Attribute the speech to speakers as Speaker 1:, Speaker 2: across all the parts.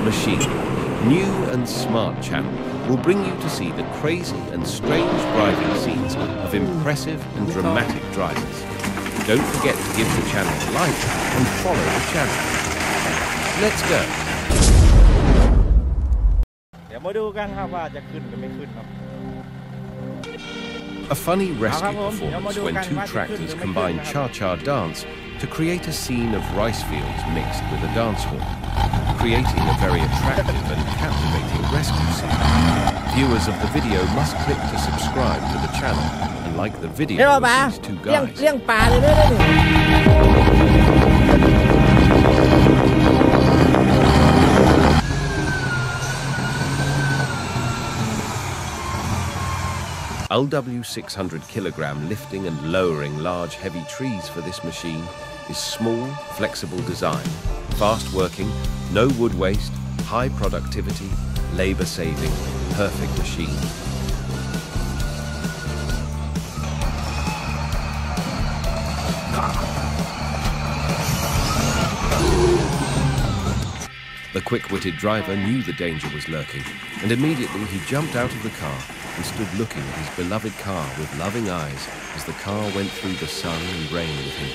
Speaker 1: machine, new and smart channel will bring you to see the crazy and strange driving scenes of impressive and dramatic drivers. Don't forget to give the channel a like and follow the channel. Let's go.
Speaker 2: เดี๋ยวมาดูกันครับว่าจะขึ้นหรือไม่ขึ้นครับ
Speaker 1: A funny rescue performance when two tractors combine cha-cha dance to create a scene of rice fields mixed with a dance hall, creating a very attractive and captivating rescue scene. Viewers of the video must click to subscribe to the channel and like the video of these two guys. LW 600 kilogram lifting and lowering large heavy trees for this machine is small, flexible design, fast working, no wood waste, high productivity, labor saving, perfect machine. The quick-witted driver knew the danger was lurking, and immediately he jumped out of the car and stood looking at his beloved car with loving eyes as the car went through the sun and rain with him.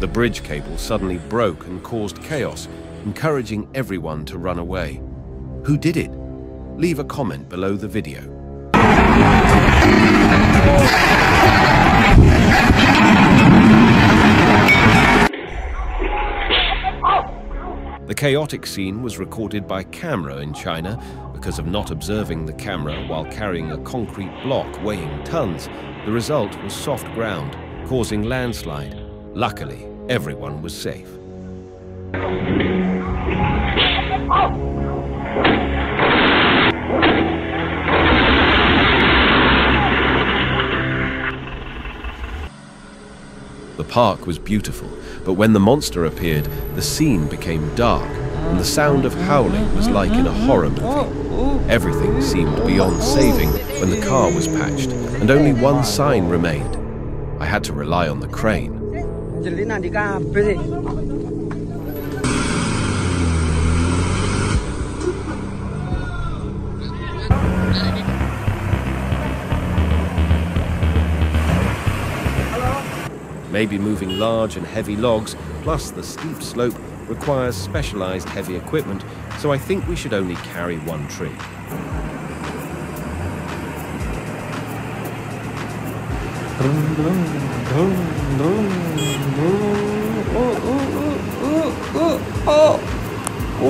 Speaker 1: The bridge cable suddenly broke and caused chaos, encouraging everyone to run away. Who did it? Leave a comment below the video. The chaotic scene was recorded by camera in China because of not observing the camera while carrying a concrete block weighing tons. The result was soft ground, causing landslide. Luckily, everyone was safe. The park was beautiful, but when the monster appeared, the scene became dark, and the sound of howling was like in a horror movie. Everything seemed beyond saving when the car was patched, and only one sign remained. I had to rely on the crane. Maybe moving large and heavy logs, plus the steep slope, requires specialized heavy equipment, so I think we should only carry one tree.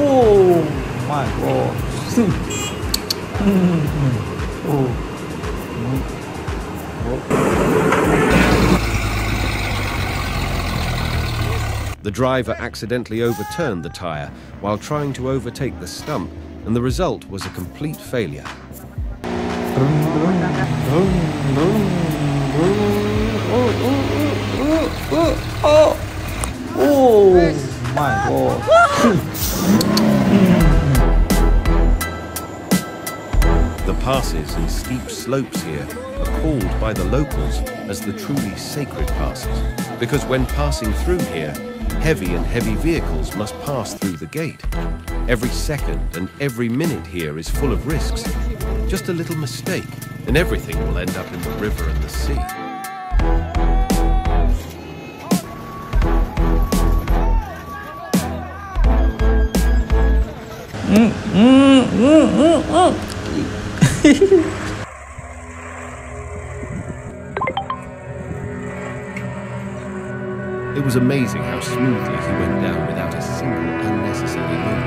Speaker 3: Oh my God.
Speaker 1: The driver accidentally overturned the tire while trying to overtake the stump, and the result was a complete failure.
Speaker 3: Oh my God.
Speaker 1: The passes and steep slopes here are called by the locals as the truly sacred passes, because when passing through here, heavy vehicles must pass through the gate. Every second and every minute here is full of risks. Just a little mistake, and everything will end up in the river and the sea. It was amazing how smoothly he went down without a single unnecessary move.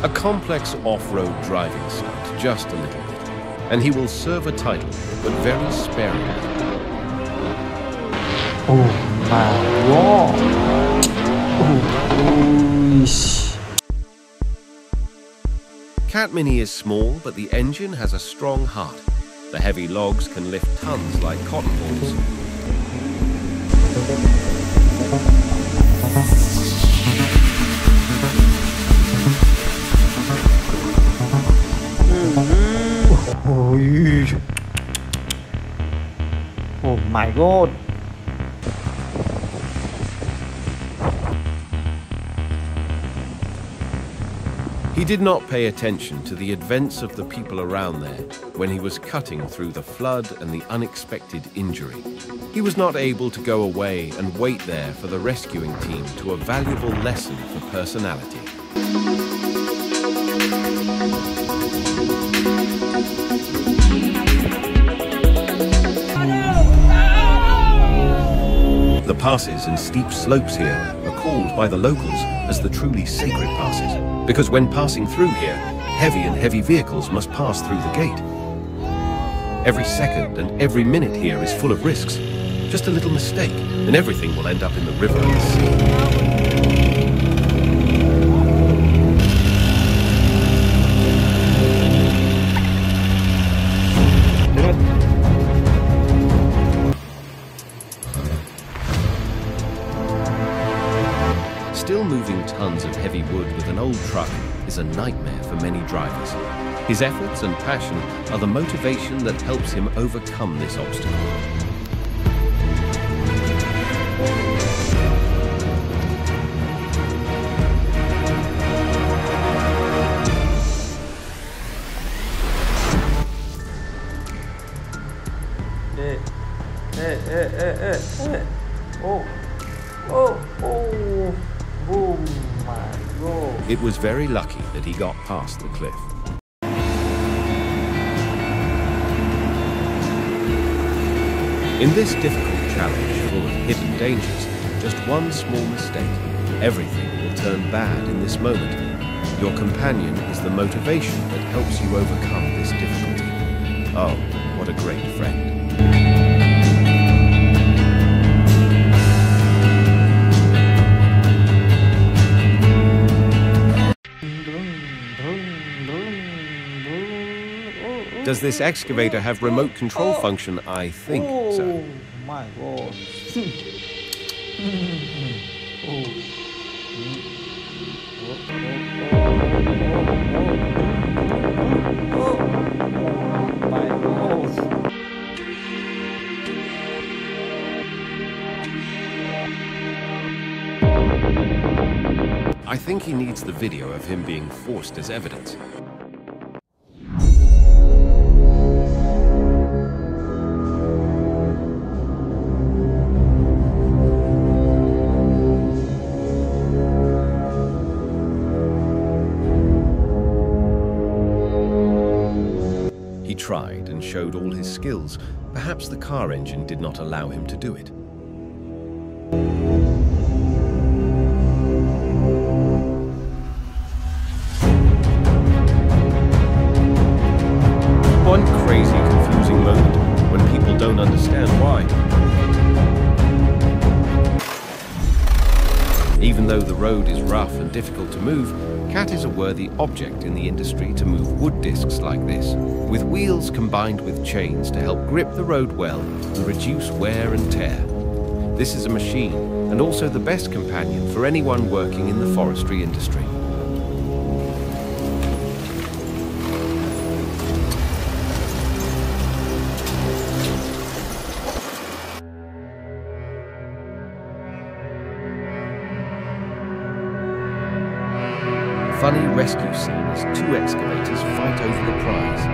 Speaker 1: A complex off-road driving stunt, just a little bit, and he will serve a title, but very sparingly.
Speaker 3: Oh my God.
Speaker 1: Cat Mini is small, but the engine has a strong heart. The heavy logs can lift tons like cotton balls.
Speaker 3: Ôi. Oh my god.
Speaker 1: He did not pay attention to the events of the people around there when he was cutting through the flood and the unexpected injury. He was not able to go away and wait there for the rescuing team to a valuable lesson for personality. The passes and steep slopes here are called by the locals as the truly sacred passes, because when passing through here, heavy vehicles must pass through the gate. Every second and every minute here is full of risks. Just a little mistake, and everything will end up in the river and the sea. Still moving tons of heavy wood with an old truck is a nightmare for many drivers. His efforts and passion are the motivation that helps him overcome this obstacle.
Speaker 3: Oh my god.
Speaker 1: It was very lucky that he got past the cliff. In this difficult challenge full of hidden dangers, just one small mistake, everything will turn bad in this moment. Your companion is the motivation that helps you overcome this difficulty. Oh, what a great friend. Does this excavator have remote control function? I think so.
Speaker 3: Oh my god.
Speaker 1: I think he needs the video of him being forced as evidence. He tried and showed all his skills. Perhaps the car engine did not allow him to do it. One crazy, confusing moment when people don't understand why. Even though the road is rough and difficult to move, Cat is a worthy object in the industry to move wood discs like this, with wheels combined with chains to help grip the road well and reduce wear and tear. This is a machine, and also the best companion for anyone working in the forestry industry. Funny rescue scene as two excavators fight over the prize.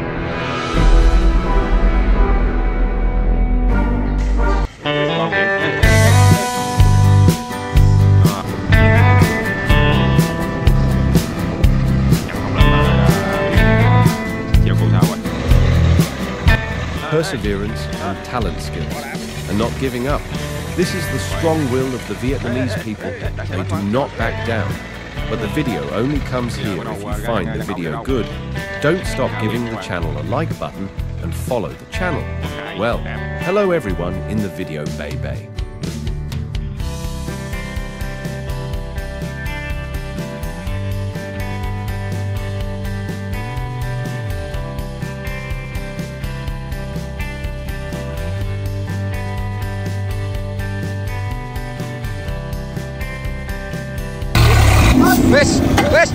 Speaker 1: Perseverance and talent skills, and not giving up. This is the strong will of the Vietnamese people. They do not back down. But the video only comes here if you find the video good. Don't stop giving the channel a like button and follow the channel. Well, hello everyone in the video bay.
Speaker 4: Fish! Fish!